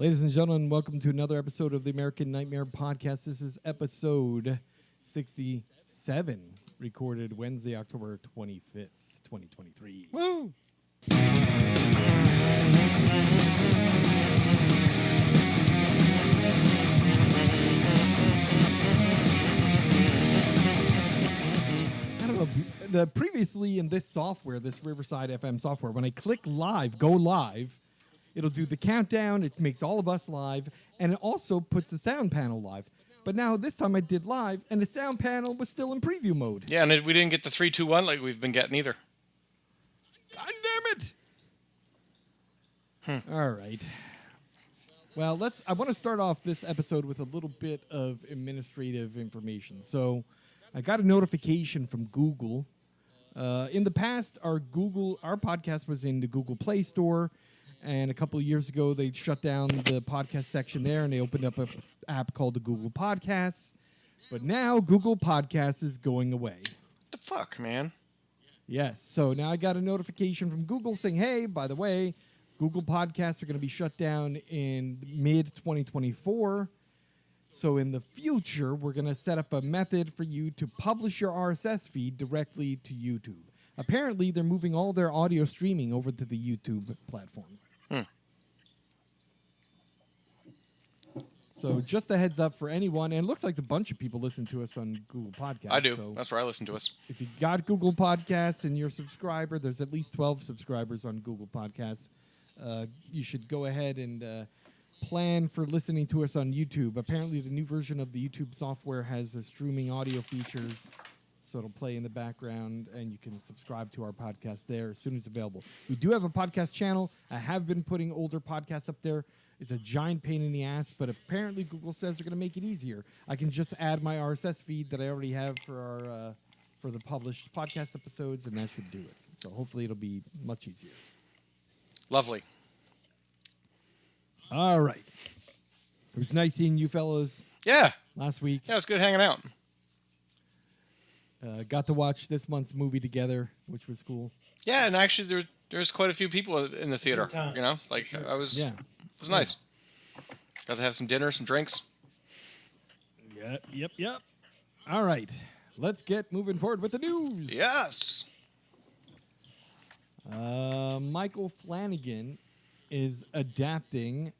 Ladies and gentlemen, welcome to another episode of the American Nightmare Podcast. This is episode 67, recorded Wednesday, October 25th, 2023. Woo! I don't know. Previously in this software, this Riverside FM software, when I click live, go live, it'll do the countdown. It makes all of us live, and it also puts the sound panel live. But now this time I did live, and the sound panel was still in preview mode. Yeah, and we didn't get the 3, 2, 1 like we've been getting either. God damn it! All right. Well, I want to start off this episode with a little bit of administrative information. So, I got a notification from Google. In the past, our podcast was in the Google Play Store, and a couple of years ago, they shut down the podcast section there, and they opened up an app called the Google Podcasts. But now, Google Podcasts is going away. What the fuck, man? Yes. So now I got a notification from Google saying, hey, by the way, Google Podcasts are going to be shut down in mid-2024. So in the future, we're going to set up a method for you to publish your RSS feed directly to YouTube. Apparently, they're moving all their audio streaming over to the YouTube platform. So just a heads up for anyone, and it looks like a bunch of people listen to us on Google Podcasts. I do. So That's where I listen to us. if you got Google Podcasts and you're a subscriber, there's at least 12 subscribers on Google Podcasts. You should go ahead and plan for listening to us on YouTube. Apparently, the new version of the YouTube software has streaming audio features, so it'll play in the background, and you can subscribe to our podcast there as soon as available. We do have a podcast channel. I have been putting older podcasts up there. It's a giant pain in the ass, but apparently Google says they're going to make it easier. I can just add my RSS feed that I already have for the published podcast episodes, and that should do it. So hopefully it'll be much easier. Lovely. All right. It was nice seeing you fellas Yeah. last week. Yeah, it was good hanging out. Got to watch this month's movie together, which was cool. Yeah, and actually there's quite a few people in the theater. You know, like Yeah. it was nice. Got to have some dinner, some drinks. Yep. All right. Let's get moving forward with the news. Yes. Michael Flanagan is adapting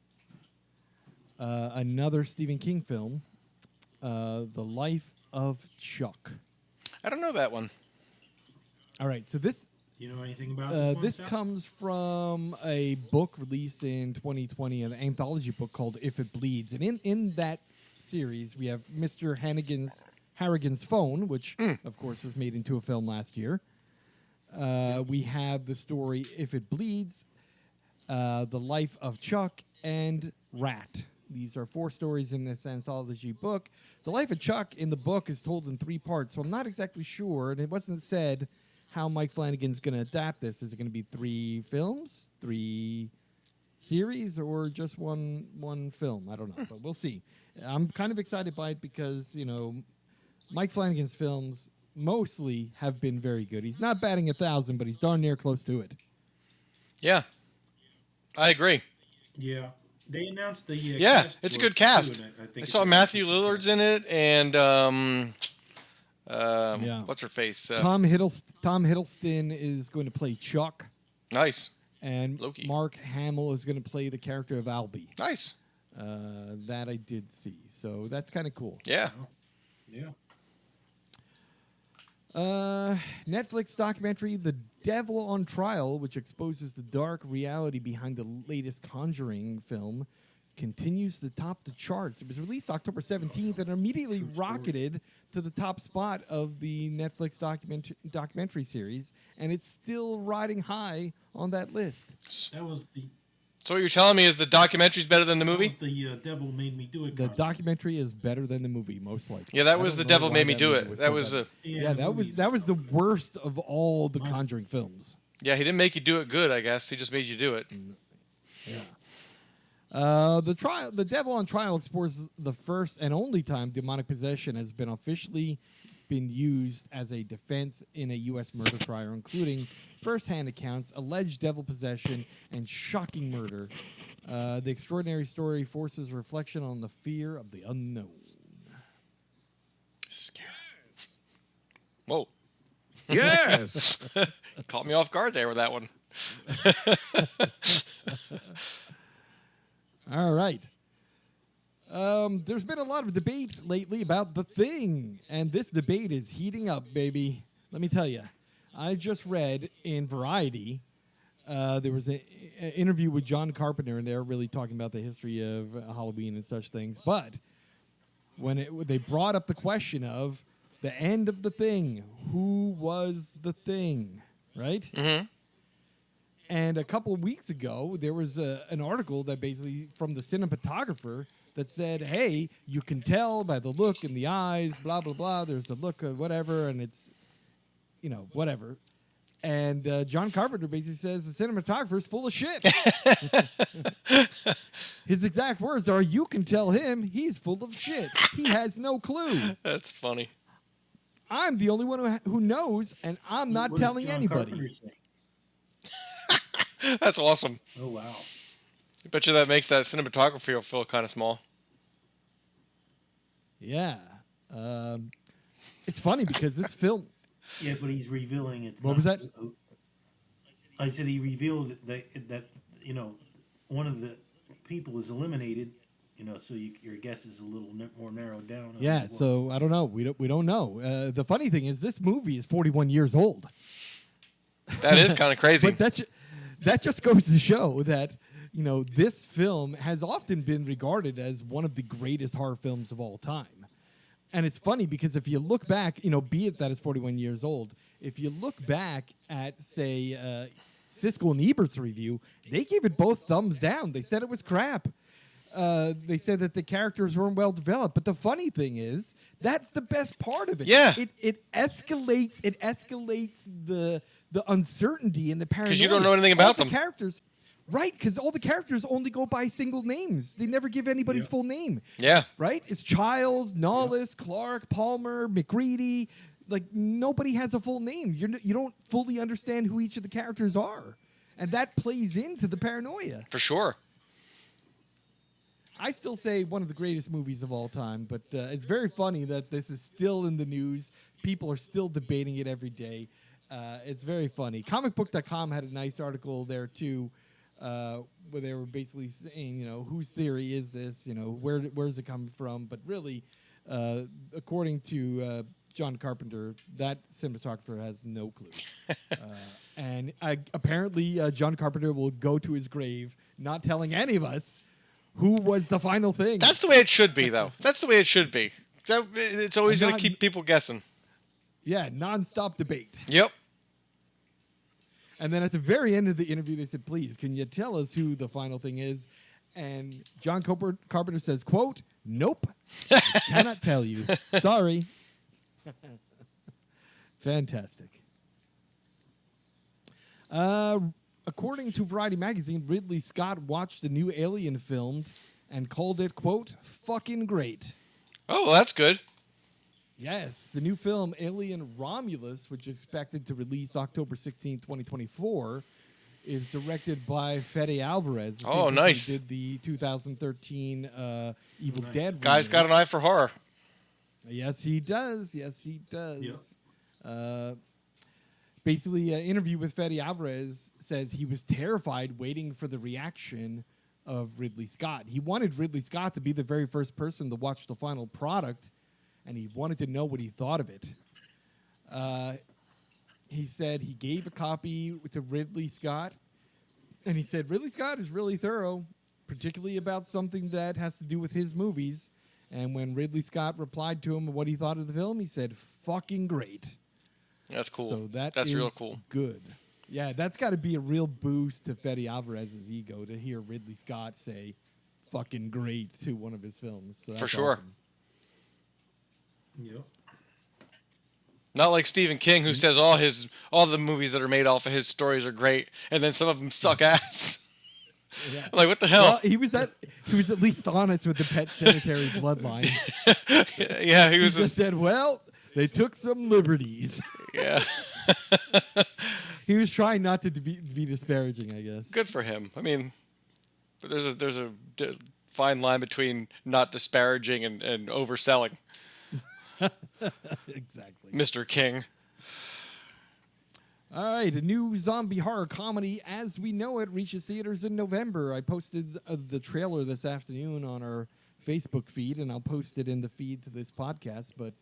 another Stephen King film, The Life of Chuck. I don't know that one. All right, so this Do you know anything about this comes from a book released in 2020, an anthology book called If It Bleeds. And in that series, we have Mr. Harrigan's Phone, which, of course, was made into a film last year. We have the story If It Bleeds, The Life of Chuck, and Rat. These are 4 stories in this anthology book. The Life of Chuck in the book is told in 3 parts, so I'm not exactly sure, and it wasn't said how Mike Flanagan's going to adapt this. Is it going to be 3 films, 3 series, or just one film? I don't know, but we'll see. I'm kind of excited by it because, you know, Mike Flanagan's films mostly have been very good. He's not batting 1,000, but he's darn near close to it. Yeah. I agree. Yeah. They announced the Yeah, cast it's a for it, good cast. too, and I think I saw Matthew Lillard's in it, and what's her face? Tom Hiddleston is going to play Chuck, Nice. and Loki. Mark Hamill is going to play the character of Albie. Nice. That I did see, so that's kind of cool. Yeah. Yeah. Netflix documentary The Devil on Trial, which exposes the dark reality behind the latest Conjuring film, continues to top the charts. It was released October 17th and immediately rocketed to the top spot of the Netflix documentary series, and it's still riding high on that list. That was the So what you're telling me is the documentary's better than the movie? That was the Devil Made Me Do It. The concept. documentary is better than the movie, most likely. Yeah, that I was don't The know Devil why Made Me that Do movie It. so That was bad. a Yeah, that was the worst of all the Conjuring films. Yeah, he didn't make you do it good, I guess. He just made you do it. Yeah. The Devil on Trial explores the first and only time demonic possession has been officially been used as a defense in a U.S. murder trial, including first-hand accounts, alleged devil possession, and shocking murder. The extraordinary story forces reflection on the fear of the unknown. Scary. Whoa. Yes. Caught me off guard there with that one. All right. There's been a lot of debate lately about The Thing, and this debate is heating up, baby. Let me tell you. I just read in Variety, there was an interview with John Carpenter, and they're really talking about the history of Halloween and such things. But when they brought up the question of the end of The Thing, who was The Thing, right? Mm-hmm. And a couple of weeks ago, there was an article that basically from the cinematographer that said, hey, you can tell by the look in the eyes, blah, blah, blah. There's a look of whatever, and it's, whatever. And John Carpenter basically says the cinematographer is full of shit. His exact words are, you can tell him he's full of shit. He has no clue. That's funny. I'm the only one who knows, and I'm not What does telling John anybody. Carpenter say? That's awesome. Oh, wow. I bet you that makes that cinematography feel kind of small. Yeah. It's funny because this film... Yeah, but he's revealing it's What not, was that? I said he revealed that one of the people is eliminated, so your guess is a little more narrowed down. Yeah, so I don't know. We don't know. The funny thing is this movie is 41 years old. That is kind of crazy. But that just goes to show that, this film has often been regarded as one of the greatest horror films of all time. And it's funny because if you look back, be it that it's 41 years old, if you look back at, say, Siskel and Ebert's review, they gave it both thumbs down. They said it was crap. They said that the characters weren't well developed. But the funny thing is, that's the best part of it. Yeah. It escalates the uncertainty and the paranoia. Because you don't know anything about them. Characters. Right, because all the characters only go by single names. They never give anybody's full name. Yeah. Right? It's Childs, Nollis, Clark, Palmer, McReady. Like, nobody has a full name. You don't fully understand who each of the characters are. And that plays into the paranoia. For sure. I still say one of the greatest movies of all time, but it's very funny that this is still in the news. People are still debating it every day. It's very funny. Comicbook.com had a nice article there, too, where they were basically saying, whose theory is this? Where's it coming from? But really, according to John Carpenter, that cinematographer has no clue. And apparently, John Carpenter will go to his grave not telling any of us who was the final thing. That's the way it should be, though. That's the way it should be. It's always going to keep people guessing. Yeah, nonstop debate. Yep. And then at the very end of the interview, they said, please, can you tell us who the final thing is? And John Carpenter says, quote, nope, I cannot tell you. Sorry. Fantastic. According to Variety magazine, Ridley Scott watched the new Alien film and called it, quote, fucking great. Oh, well, that's good. Yes, the new film Alien Romulus, which is expected to release October 16, 2024, is directed by Fede Alvarez. the same Oh, person nice. who did the 2013 Evil Dead. Guy's got an eye for horror. Yes, he does. Yes, he does. Yep. Basically, an interview with Fede Alvarez says he was terrified waiting for the reaction of Ridley Scott. He wanted Ridley Scott to be the very first person to watch the final product, and he wanted to know what he thought of it. He said he gave a copy to Ridley Scott, and he said Ridley Scott is really thorough, particularly about something that has to do with his movies. And when Ridley Scott replied to him what he thought of the film, he said, fucking great. That's cool. So that's real cool. Good. Yeah, that's got to be a real boost to Fede Alvarez's ego to hear Ridley Scott say fucking great to one of his films. So For that's sure. awesome. Yep. Not like Stephen King, who says all the movies that are made off of his stories are great, and then some of them suck ass. Yeah. I'm like, what the hell? Well, he was at least honest with the Pet Cemetery bloodline. Yeah, he He was just said, well, they took some liberties. yeah. He was trying not to be disparaging, I guess. Good for him. I mean, there's a fine line between not disparaging and overselling. Exactly. Mr. King. All right, a new zombie horror comedy, As We Know It, reaches theaters in November. I posted the trailer this afternoon on our Facebook feed, and I'll post it in the feed to this podcast. But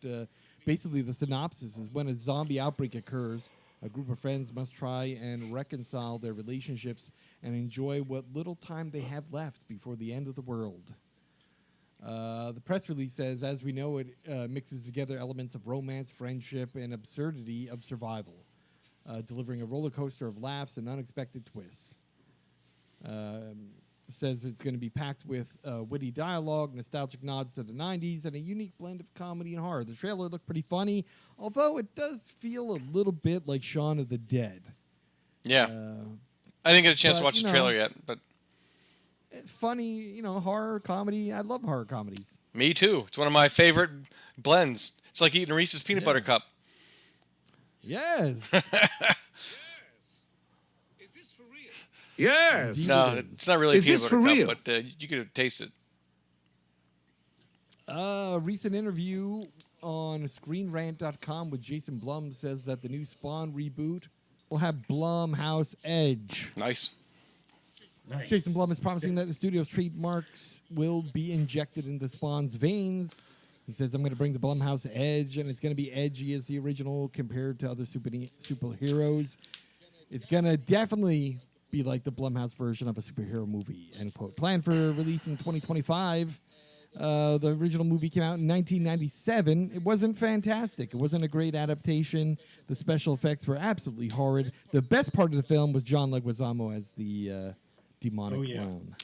basically, the synopsis is when a zombie outbreak occurs, a group of friends must try and reconcile their relationships and enjoy what little time they have left before the end of the world. The press release says, As We Know It mixes together elements of romance, friendship, and absurdity of survival. Delivering a roller coaster of laughs and unexpected twists. Says it's going to be packed with witty dialogue, nostalgic nods to the 90s, and a unique blend of comedy and horror. The trailer looked pretty funny, although it does feel a little bit like Shaun of the Dead. Yeah. I didn't get a chance to but, watch the trailer yet, but... Funny, horror, comedy. I love horror comedies. Me too. It's one of my favorite blends. It's like eating a Reese's peanut butter cup. Yes. Is this for real? Yes. No, it's not really a Is peanut this butter for cup, real? but you could taste it. A recent interview on ScreenRant.com with Jason Blum says that the new Spawn reboot will have Blumhouse Edge. Nice. Nice. Jason Blum is promising that the studio's trademarks will be injected into Spawn's veins. He says, I'm going to bring the Blumhouse Edge, and it's going to be edgy as the original compared to other superheroes. It's going to definitely be like the Blumhouse version of a superhero movie, end quote. Planned for release in 2025. The original movie came out in 1997. It wasn't fantastic. It wasn't a great adaptation. The special effects were absolutely horrid. The best part of the film was John Leguizamo as the demonic clown.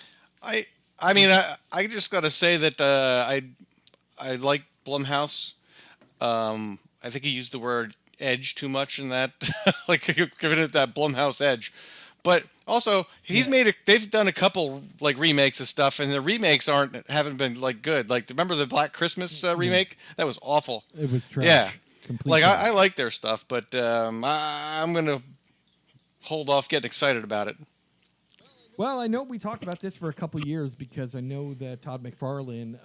I mean, I just got to say that I like Blumhouse. I think he used the word edge too much in that, like giving it that Blumhouse edge. But also, they've done a couple like remakes of stuff, and the remakes haven't been like good. Like, remember the Black Christmas remake? That was awful. It was trash. Yeah, Complete like trash. I like their stuff, but I'm gonna hold off getting excited about it. Well, I know we talked about this for a couple years because I know that Todd McFarlane,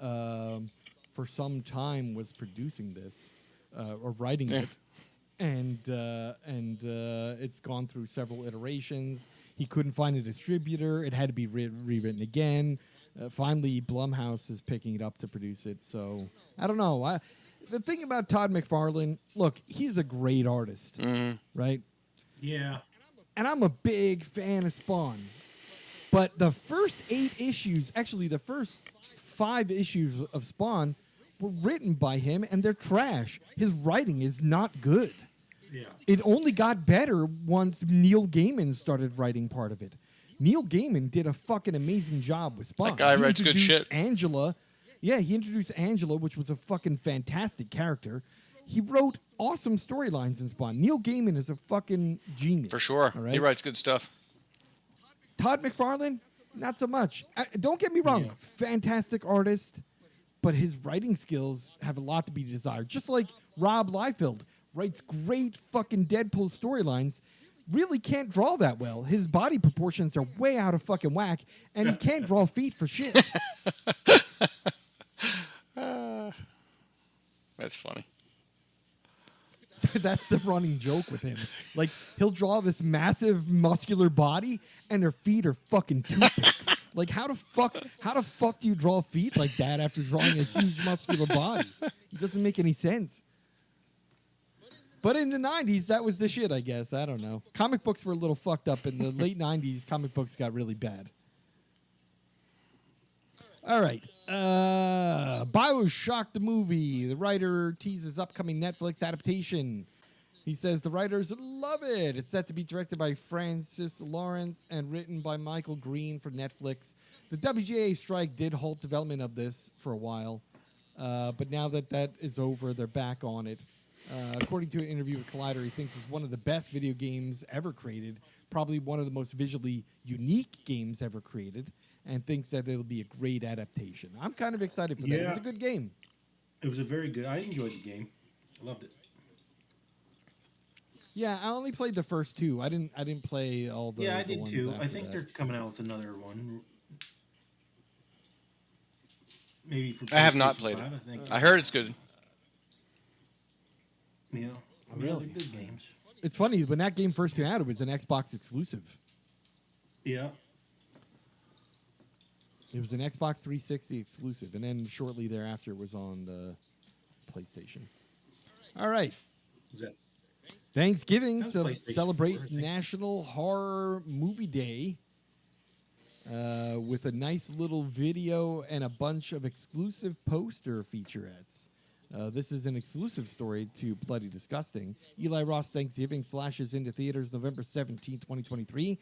for some time, was producing this or writing it, and it's gone through several iterations. He couldn't find a distributor; it had to be rewritten again. Finally, Blumhouse is picking it up to produce it. So I don't know. The thing about Todd McFarlane, look, he's a great artist, right? Yeah. And I'm a big fan of Spawn. But the first 8 issues, actually the first 5 issues of Spawn were written by him, and they're trash. His writing is not good. Yeah. It only got better once Neil Gaiman started writing part of it. Neil Gaiman did a fucking amazing job with Spawn. That guy He writes good introduced shit. Angela. Yeah, he introduced Angela, which was a fucking fantastic character. He wrote awesome storylines in Spawn. Neil Gaiman is a fucking genius. For sure, all right? he writes good stuff. Todd McFarlane, not so much. Don't get me wrong, fantastic artist, but his writing skills have a lot to be desired. Just like Rob Liefeld writes great fucking Deadpool storylines, really can't draw that well. His body proportions are way out of fucking whack, and he can't draw feet for shit. That's funny. That's the running joke with him. Like, he'll draw this massive muscular body, and their feet are fucking toothpicks. Like, how the fuck do you draw feet like that after drawing a huge muscular body? It doesn't make any sense. But in the 90s, that was the shit, I guess. I don't know. Comic books were a little fucked up. In the late 90s, comic books got really bad. All right. BioShock the movie. The writer teases upcoming Netflix adaptation. He says the writers love it. It's set to be directed by Francis Lawrence and written by Michael Green for Netflix. The WGA strike did halt development of this for a while. But now that is over, they're back on it. According to an interview with Collider, he thinks it's one of the best video games ever created, probably one of the most visually unique games ever created, and thinks that it'll be a great adaptation. I'm kind of excited for that. It was a good game. It was a very good. I enjoyed the game. I loved it. Yeah, I only played the first 2. I didn't play all the. Yeah, I the did ones too. I after think that. they're coming out with another one. maybe for I have not PlayStation played 5, it. I think. I heard it's good. Yeah, Really? they're good games. It's funny, when that game first came out, it was an Xbox exclusive. Yeah. It was an Xbox 360 exclusive, and then shortly thereafter it was on the PlayStation. All right. Is that Thanksgiving That was PlayStation celebrates 4, I think. National Horror Movie Day with a nice little video and a bunch of exclusive poster featurettes. This is an exclusive story to Bloody Disgusting. Eli Roth's Thanksgiving slashes into theaters November 17, 2023.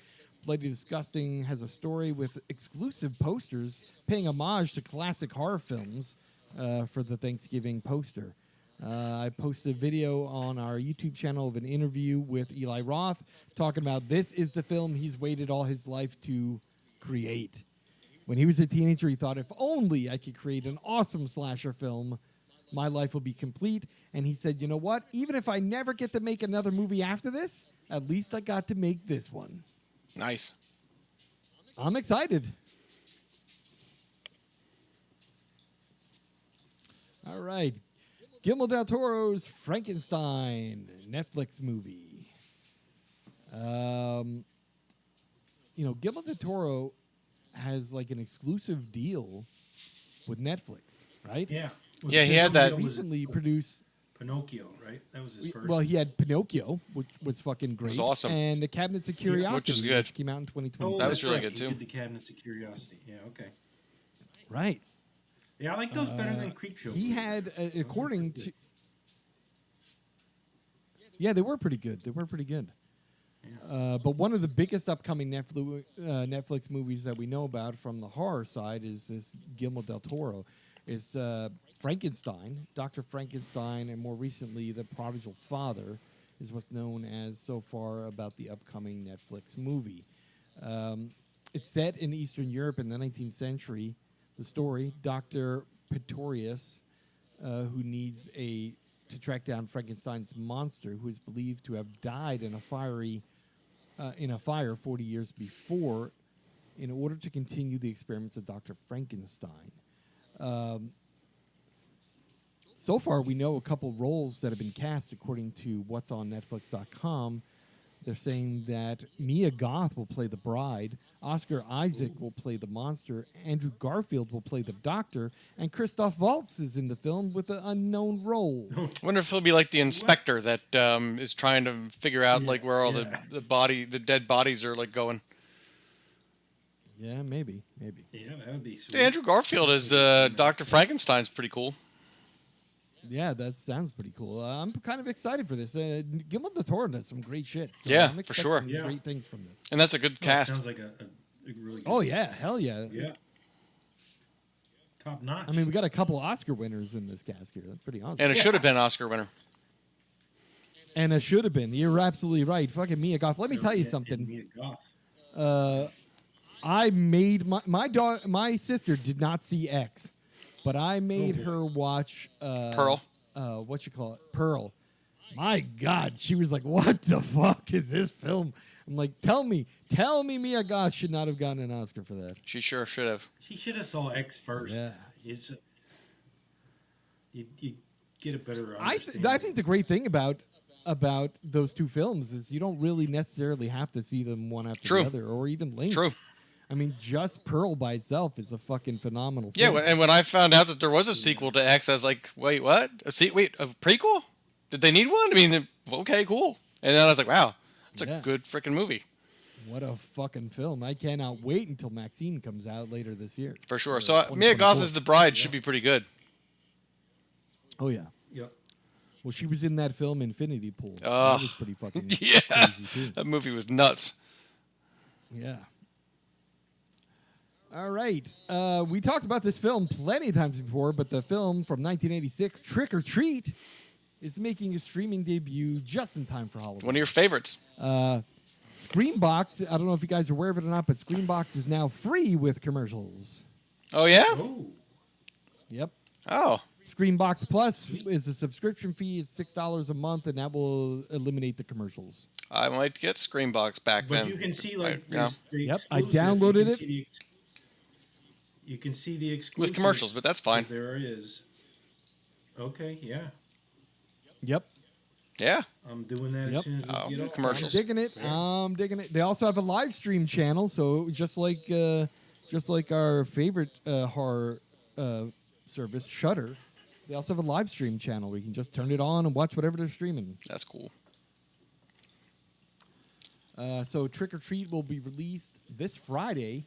Bloody Disgusting has a story with exclusive posters paying homage to classic horror films for the Thanksgiving poster. I posted a video on our YouTube channel of an interview with Eli Roth talking about this is the film he's waited all his life to create. When he was a teenager, he thought, if only I could create an awesome slasher film, my life will be complete. And he said, you know what? Even if I never get to make another movie after this, at least I got to make this one. Nice. I'm excited. All right. Guillermo del Toro's Frankenstein Netflix movie. Guillermo del Toro has like an exclusive deal with Netflix, right? Yeah. Yeah, he had that- Recently produced. Pinocchio, right? That was his first. Well, he had Pinocchio, which was fucking great. was awesome. And the Cabinets of Curiosity, which is good. which came out in 2020. that was that's really right. good, He too. did the Cabinets of Curiosity. Yeah, okay. Right. Yeah, I like those better than Creepshow. He had, according to. Yeah, they were pretty good. They were pretty good. But one of the biggest upcoming Netflix movies that we know about from the horror side is this Guillermo del Toro. It's Frankenstein, Dr. Frankenstein, and more recently, The Prodigal Father is what's known as so far about the upcoming Netflix movie. It's set in Eastern Europe in the 19th century. The story, Dr. Pretorius, who needs to track down Frankenstein's monster, who is believed to have died in a fire 40 years before, in order to continue the experiments of Dr. Frankenstein. So far, we know a couple roles that have been cast according to what's on Netflix.com. They're saying that Mia Goth will play the bride, Oscar Isaac will play the monster, Andrew Garfield will play the doctor, and Christoph Waltz is in the film with an unknown role. I wonder if he'll be like the inspector that is trying to figure out like where all the dead bodies are like going. Yeah, maybe. Yeah, that would be sweet. Dude, Andrew Garfield as Dr. Frankenstein's pretty cool. Yeah, that sounds pretty cool. I'm kind of excited for this. Guillermo del Toro does some great shit. So Yeah, I'm for expecting sure. Yeah. great things from this. And that's a good It cast. sounds like a really good. Oh, yeah. Hell yeah. Yeah. Top notch. I mean, we got a couple Oscar winners in this cast here. That's pretty awesome. And it should have been Oscar winner. And it should have been. You're absolutely right. Fucking Mia Goth. Let me tell you And something. Mia Goth. I made my sister did not see X, but I made her watch Pearl. What you call it? Pearl. My God, she was like, "What the fuck is this film?" I'm like, "Tell me, Mia Goth should not have gotten an Oscar for that." She sure should have. She should have saw X first. Yeah. You get a better I understanding. think the great thing about those two films is you don't really necessarily have to see them one after True. the other, or even linked. True. I mean, just Pearl by itself is a fucking phenomenal Yeah, film. and when I found out that there was a sequel to X, I was like, wait, what? A prequel? Did they need one? I mean, okay, cool. And then I was like, wow, it's Yeah. a good freaking movie. What a fucking film. I cannot wait until Maxine comes out later this year. For sure. Or So Mia 2024. Goth as the bride should be pretty good. Oh, yeah. Yep. Well, she was in that film Infinity Pool. Oh. That was pretty fucking Yeah. crazy, too. That movie was nuts. Yeah. All right. We talked about this film plenty of times before, but the film from 1986, Trick or Treat, is making a streaming debut just in time for Halloween. One of your favorites. Screambox, I don't know if you guys are aware of it or not, but Screambox is now free with commercials. Oh, yeah? Oh. Yep. Oh. Screambox Plus is a subscription fee. It's $6 a month, and that will eliminate the commercials. I might get Screambox back But then. you can see like Yeah. the Yep, I exclusive, downloaded you can it. see You can see the exclusive with commercials, but that's fine. There is. Okay, yeah. Yep. Yeah. I'm doing that Yep. as soon as we Oh, get off. commercials. I'm digging it. I'm digging it. They also have a live stream channel, so just like our favorite horror service, Shudder, they also have a live stream channel where you can just turn it on and watch whatever they're streaming. That's cool. So Trick or Treat will be released this Friday,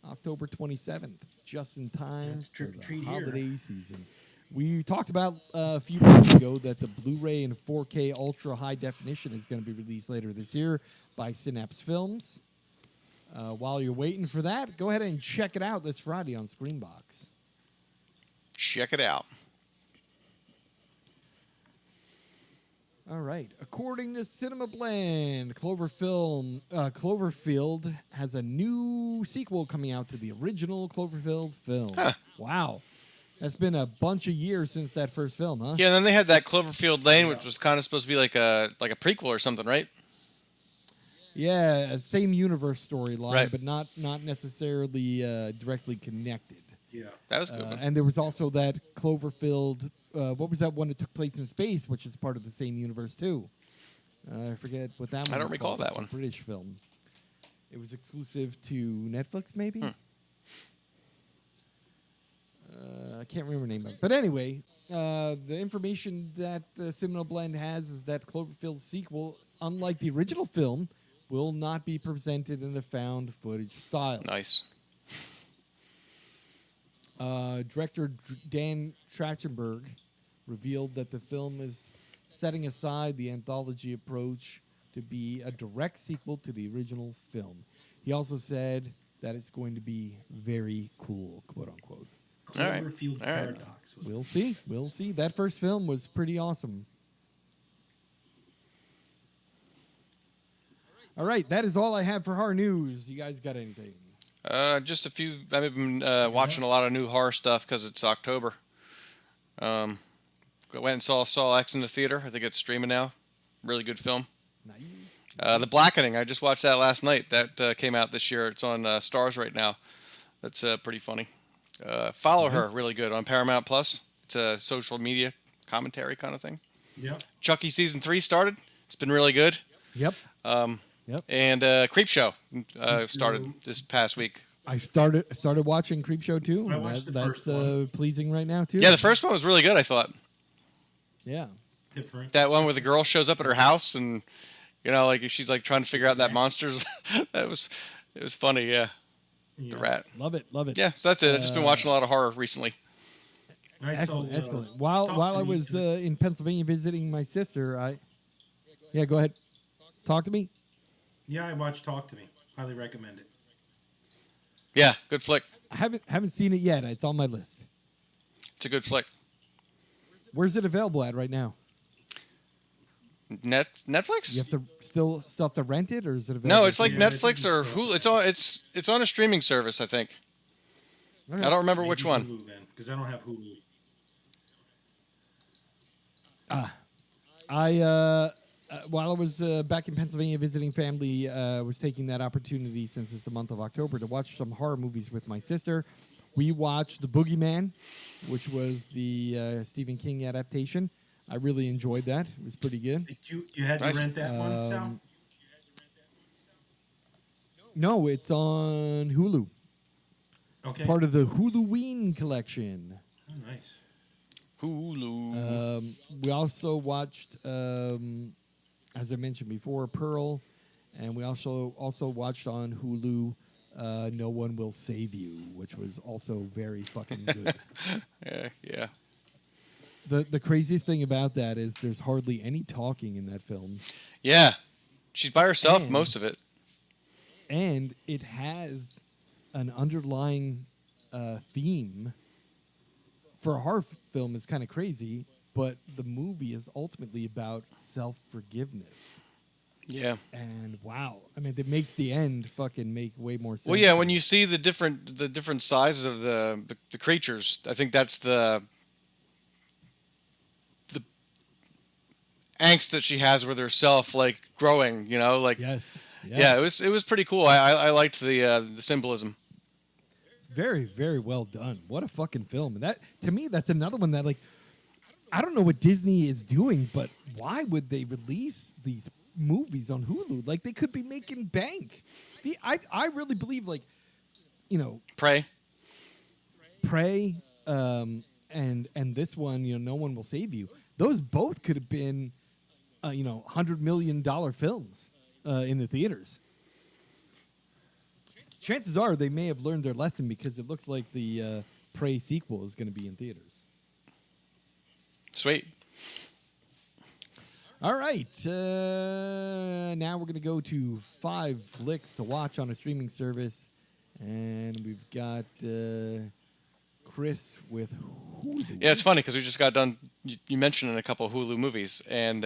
October 27th, just in time That's for Trick or the Treat here. holiday season. We talked about a few weeks ago that the Blu-ray and 4K Ultra High Definition is going to be released later this year by Synapse Films. While you're waiting for that, go ahead and check it out this Friday on Screenbox. Check it out. All right. According to Cinema Blend, Cloverfield has a new sequel coming out to the original Cloverfield film. Huh. Wow. That's been a bunch of years since that first film, huh? Yeah, and then they had that Cloverfield Lane, which was kind of supposed to be like a prequel or something, right? Yeah, same universe storyline, Right. but not necessarily directly connected. Yeah. That was a good. One. And there was also that Cloverfield. What was that one that took place in space, which is part of the same universe too? I forget what that one. I don't was recall called. that It's a one. British film. It was exclusive to Netflix, maybe. I can't remember the name of it. But anyway, the information that Cinema Blend has is that Cloverfield's sequel, unlike the original film, will not be presented in a found footage style. Nice. Director Dan Trachtenberg revealed that the film is setting aside the anthology approach to be a direct sequel to the original film. He also said that it's going to be very cool, quote unquote. All right. Cloverfield All right. Paradox. was- We'll see. We'll see. That first film was pretty awesome. All right, that is all I have for horror news. You guys got anything? Just a few. I've been watching a lot of new horror stuff because it's October. Went and saw X in the theater. I think it's streaming now. Really good film. Nice. The Blackening. I just watched that last night. That came out this year. It's on Stars right now. That's pretty funny. Follow her. Really good on Paramount Plus. It's a social media commentary kind of thing. Yep. Chucky season 3 started. It's been really good. Yep. Yep. And Creepshow started this past week. I started watching Creepshow too. I And watched the that's first one. pleasing right now too. Yeah, the first one was really good, I thought. Yeah. Different. That one where the girl shows up at her house and like she's like trying to figure out that monster's it was funny, yeah. The Yeah. rat. Love it. Love it. Yeah, so that's it. I've just been watching a lot of horror recently. I saw, Excellent. Excellent. While Talk I to Me was too. in Pennsylvania visiting my sister, yeah, go ahead. Talk to me. Yeah, I watched Talk to Me. Highly recommend it. Yeah, good flick. I haven't seen it yet. It's on my list. It's a good flick. Where's it available at right now? Netflix? You have to still have to rent it, or is it available? No, it's like Yeah, I think Netflix or it's, Hulu. It's on a streaming service, I think. Okay. I don't remember which Maybe one. Hulu then, because I don't have Hulu. While I was back in Pennsylvania visiting family, was taking that opportunity since it's the month of October to watch some horror movies with my sister. We watched The Boogeyman, which was the Stephen King adaptation. I really enjoyed that. It was pretty good. You had Nice. to rent that one, Sal? No, it's on Hulu. Okay. Part of the Huluween collection. Oh, nice. Hulu. We also watched, as I mentioned before, Pearl, and we also watched on Hulu No One Will Save You, which was also very fucking good. Yeah. The craziest thing about that is there's hardly any talking in that film, Yeah. She's by herself And- most of it. and it has an underlying theme. For a horror film, is kind of crazy, but the movie is ultimately about self-forgiveness. Yeah. And wow, I mean, it makes the end fucking make way more sense. Well, yeah, when you see the different sizes of the creatures, I think that's the angst that she has with herself, like growing. Like yes, yeah, it was pretty cool. I liked the symbolism. Very, very well done. What a fucking film. And that, to me, that's another one that, like, I don't know what Disney is doing, but why would they release these movies on Hulu? Like, they could be making bank. I really believe, like, Prey. Prey, and this one, No One Will Save You. Those both could have been, $100 million films in the theaters. Chances are they may have learned their lesson because it looks like the Prey sequel is going to be in theaters. Sweet. All right. Now we're going to go to 5 flicks to watch on a streaming service. And we've got Chris with Hulu. Yeah, it's funny because we just got done. You mentioned a couple of Hulu movies, and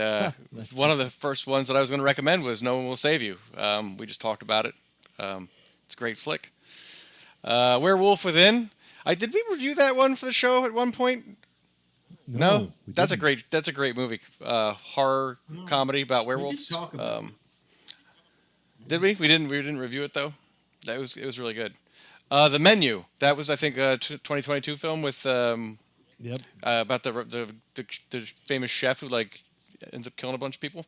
one of the first ones that I was going to recommend was No One Will Save You. We just talked about it. It's a great flick. Werewolf Within. Did we review that one for the show at one point? No, that's didn't. a great movie. Horror comedy about werewolves. We did talk about it. Did we? We didn't review it though. It was really good. The Menu. That was, I think, a 2022 film with about the famous chef who ends up killing a bunch of people.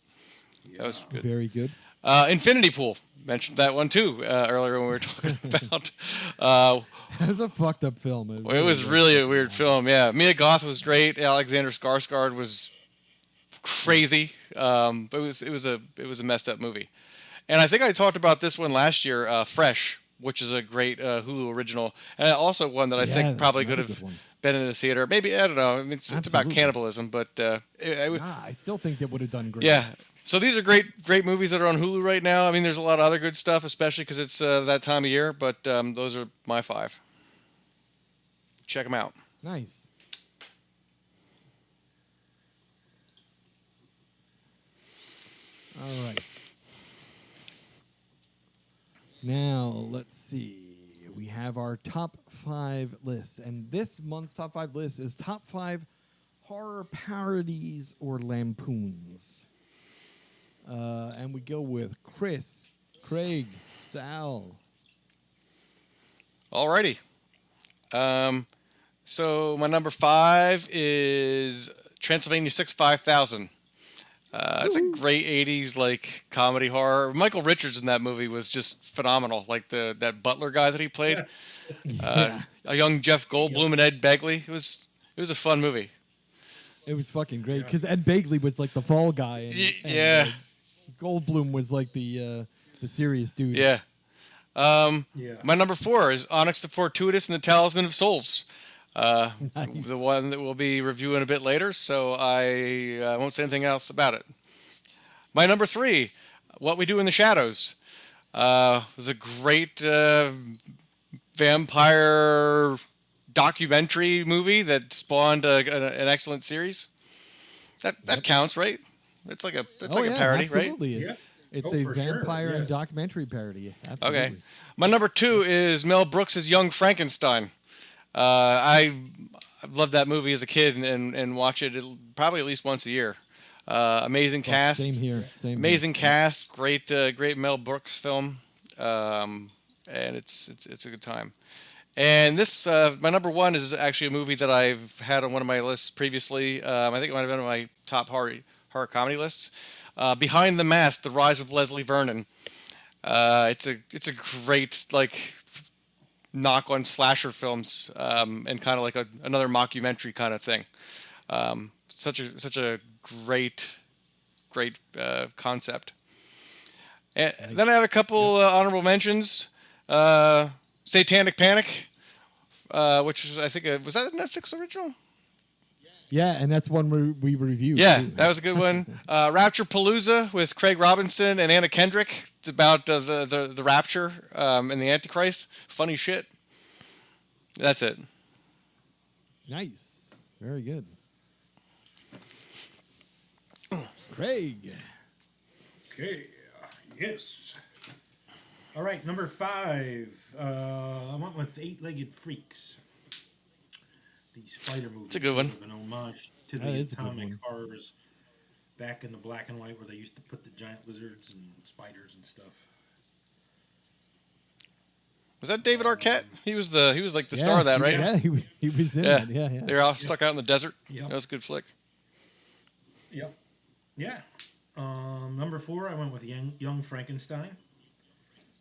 Yeah. That was good. Very good. Infinity Pool. Mentioned that one too earlier when we were talking about. It was a fucked up film. It was really a weird film. Yeah, Mia Goth was great. Alexander Skarsgård was crazy. But it was a messed up movie. And I think I talked about this one last year, Fresh, which is a great Hulu original, and also one that I think probably could have been in the theater. Maybe, I don't know. I mean, it's about cannibalism, but I still think they would have done great. Yeah. So these are great movies that are on Hulu right now. I mean, there's a lot of other good stuff, especially because it's that time of year. But those are my 5. Check them out. Nice. All right. Now, let's see. We have our top 5 lists. And this month's top 5 list is top 5 horror parodies or lampoons. And we go with Chris, Craig, Sal. Alrighty. So my number 5 is Transylvania 6-5000. It's a great 80s comedy horror. Michael Richards in that movie was just phenomenal. Like that butler guy that he played. A young Jeff Goldblum and Ed Begley. It was a fun movie. It was fucking great because Ed Begley was like the fall guy. And Goldblum was like the serious dude. Yeah. My number 4 is Onyx the Fortuitous and the Talisman of Souls. Nice. The one that we'll be reviewing a bit later, so I won't say anything else about it. My number 3, What We Do in the Shadows. Was a great vampire documentary movie that spawned an excellent series. That counts, right? It's like a parody, absolutely. right? Yeah. It's a vampire and documentary parody. Absolutely. Okay. My number 2 is Mel Brooks' Young Frankenstein. I loved that movie as a kid and watch it probably at least once a year. Amazing cast. Same here. Amazing cast. Great Mel Brooks film. And it's a good time. And this my number 1 is actually a movie that I've had on one of my lists previously. I think it might have been on my top horror comedy lists. Behind the Mask: The Rise of Leslie Vernon. It's a great knock on slasher films and kind of like another mockumentary kind of thing. Such a great concept. And then I have a couple honorable mentions. Satanic Panic, which I think was that a Netflix original? Yeah, and that's one we reviewed. Yeah, too. that was a good one. Rapture Palooza with Craig Robinson and Anna Kendrick. It's about the rapture and the Antichrist. Funny shit. That's it. Nice. Very good. Craig. Okay. Yes. All right, number 5. I went with 8-Legged Freaks. The spider movie. It's a good one. An homage to That the is a good atomic one. horrors back in the black and white where they used to put the giant lizards and spiders and stuff. Was that David Arquette? He was like the star of that, right? Yeah, he was in Yeah. that. Yeah, yeah. They were all stuck out in the desert. Yep. That was a good flick. Yep. Yeah. Number 4, I went with Young Frankenstein.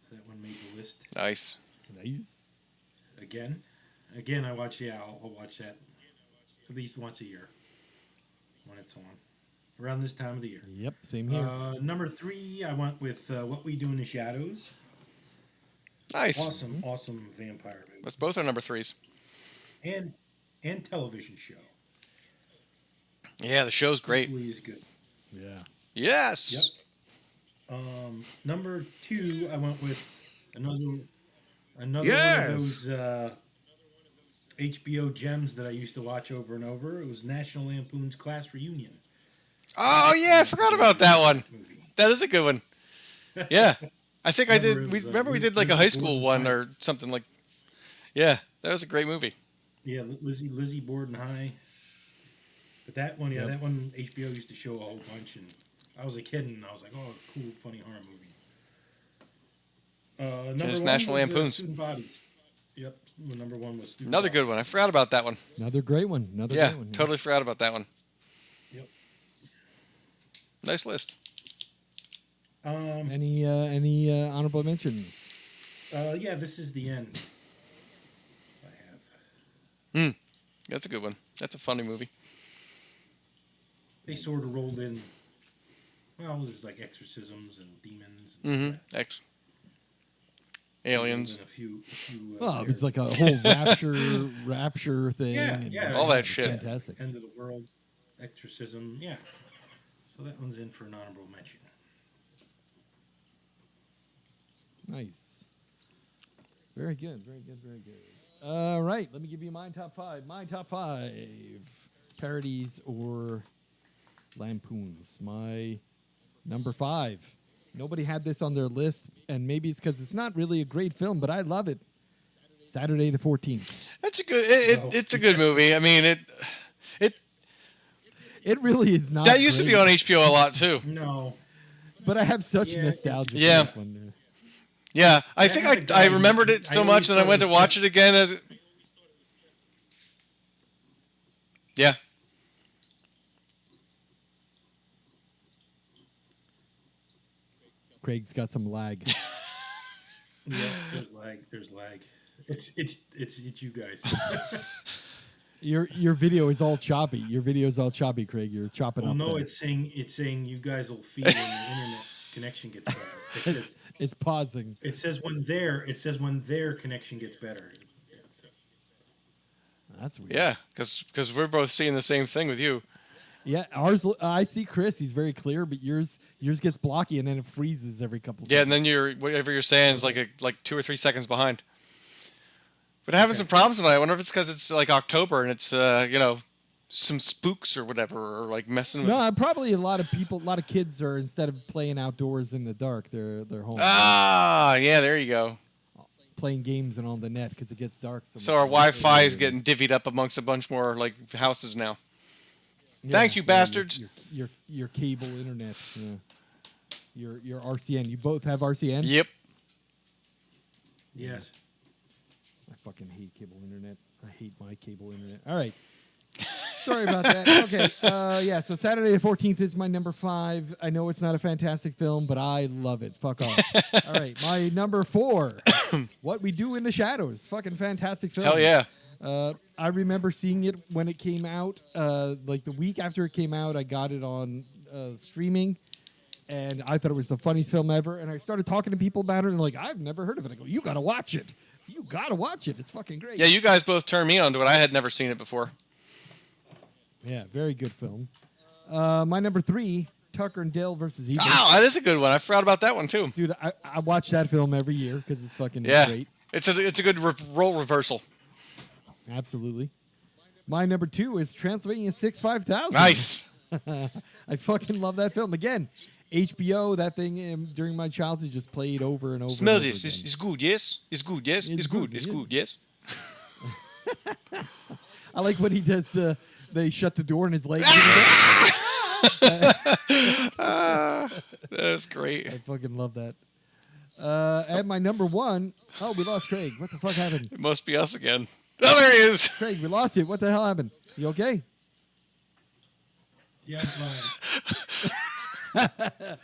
So that one made the list. Nice. Nice. Again, I'll watch that at least once a year when it's on. Around this time of the year. Yep, same here. Number 3, I went with What We Do in the Shadows. Nice. Awesome vampire movie. That's both our number 3s. And television show. Yeah, the show's great. Equally is good. Yeah. Yes. Yep. Number 2, I went with another Yes. one of those HBO gems that I used to watch over and over. It was National Lampoon's Class Reunion. Oh yeah, I forgot about that one. Movie. That is a good one. Yeah, I think I did. Remember We it was, did like a Lizzie high school Borden one or something like. Yeah, that was a great movie. Yeah, Lizzie Borden High. But that one, Yep. that one HBO used to show a whole bunch, and I was a kid, and I was like, oh, cool, funny horror movie. Number it's 1 National was, Lampoon's. Student Bodies. Yep, number 1 was Student Another Bodies. good one. I forgot about that one. Another great one. Yeah, Great one. totally forgot about that one. Yep. Nice list. Any honorable mentions? Yeah, this is the end. I have. That's a good one. That's a funny movie. They sort of rolled in. Well, there's like exorcisms and demons. And Mm-hmm. Aliens. and a few Oh, it was there. like a whole rapture thing. Yeah, and yeah. All that it was shit. Fantastic. End of the world, exorcism. Yeah. So that one's in for an honorable mention. Nice. Very good. Very good. Very good. All right. Let me give you my top 5. My top 5 parodies or lampoons. My number 5. Nobody had this on their list, and maybe it's because it's not really a great film, but I love it. Saturday the 14th. That's a good. It's a good movie. I mean, It really is not. that used to be great, on HBO a lot too. No. but I have such Yeah, nostalgia. Yeah. For this one. Yeah, I Yeah, think I I got- remembered it I so always much, and I thought went it to was watch it again as. Yeah. Craig's got some lag. Yeah, there's lag. It's you guys. Your video is all choppy. Your video is all choppy, Craig. You're chopping Well, up. no, there. it's saying you guys will feed when the internet connection gets better. It's pausing. It says when their connection gets better. Yeah, so. That's weird. Yeah, because we're both seeing the same thing with you. Yeah, ours. I see Chris. He's very clear, but yours gets blocky and then it freezes every couple. Yeah, seconds. and then whatever you're saying is like 2 or 3 seconds behind. But having some problems tonight. I wonder if it's because it's like October and it's some spooks or whatever, or like messing with. No, probably a lot of kids are, instead of playing outdoors in the dark, they're home Ah, yeah, there you go. playing games and on the net because it gets dark. So our Wi-Fi is getting divvied up amongst a bunch more like houses now. Thanks, you bastards. Your cable internet. Yeah. Your RCN. You both have RCN. Yep. Yes. I fucking hate cable internet. I hate my cable internet. All right. Sorry about that. Okay. Yeah. So Saturday the 14th is my number 5. I know it's not a fantastic film, but I love it. Fuck off. All right. My number 4. What We Do in the Shadows. Fucking fantastic film. Hell yeah. I remember seeing it when it came out. Like the week after it came out, I got it on streaming, and I thought it was the funniest film ever. And I started talking to people about it, and like, I've never heard of it. I go, you gotta watch it. You gotta watch it. It's fucking great. Yeah, you guys both turned me onto it. I had never seen it before. Yeah, very good film. My number 3, Tucker and Dale versus Evil. Oh, that is a good one. I forgot about that one too. Dude, I watch that film every year because it's fucking Yeah, great. it's a good role reversal. Absolutely. My number 2 is Transylvania 65000. Nice. I fucking love that film. Again, HBO, that thing during my childhood just played over and over. Smell and over this. again. It's good. Yes. It's good. Yes. It's good. It's good. Yes. I like when he does they shut the door and his legs. That's great. I fucking love that. And my number one, oh, we lost Craig. What the fuck happened? It must be us again. Oh, there he is. Craig, we lost you. What the hell happened? You okay? Yeah, I'm fine.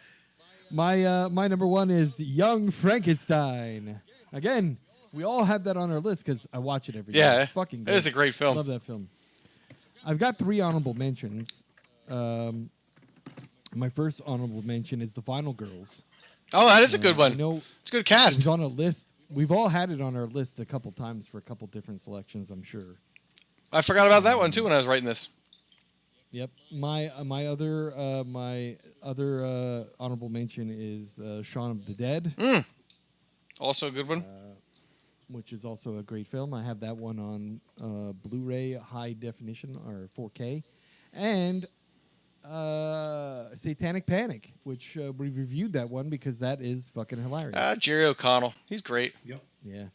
My number one is Young Frankenstein. Again, we all have that on our list because I watch it every day. Yeah, It's fucking it good. is a great film. Love that film. I've got 3 honorable mentions. My first honorable mention is The Final Girls. Oh, that is a good I one. know It's a good it cast. was on a list. We've all had it on our list a couple times for a couple different selections, I'm sure. I forgot about that one too when I was writing this. Yep. My other honorable mention is Shaun of the Dead, Also a good one. which is also a great film. I have that one on Blu-ray, high definition or 4K, and Satanic Panic, which we reviewed that one because that is fucking hilarious. Jerry O'Connell. He's great. Yep. Yeah.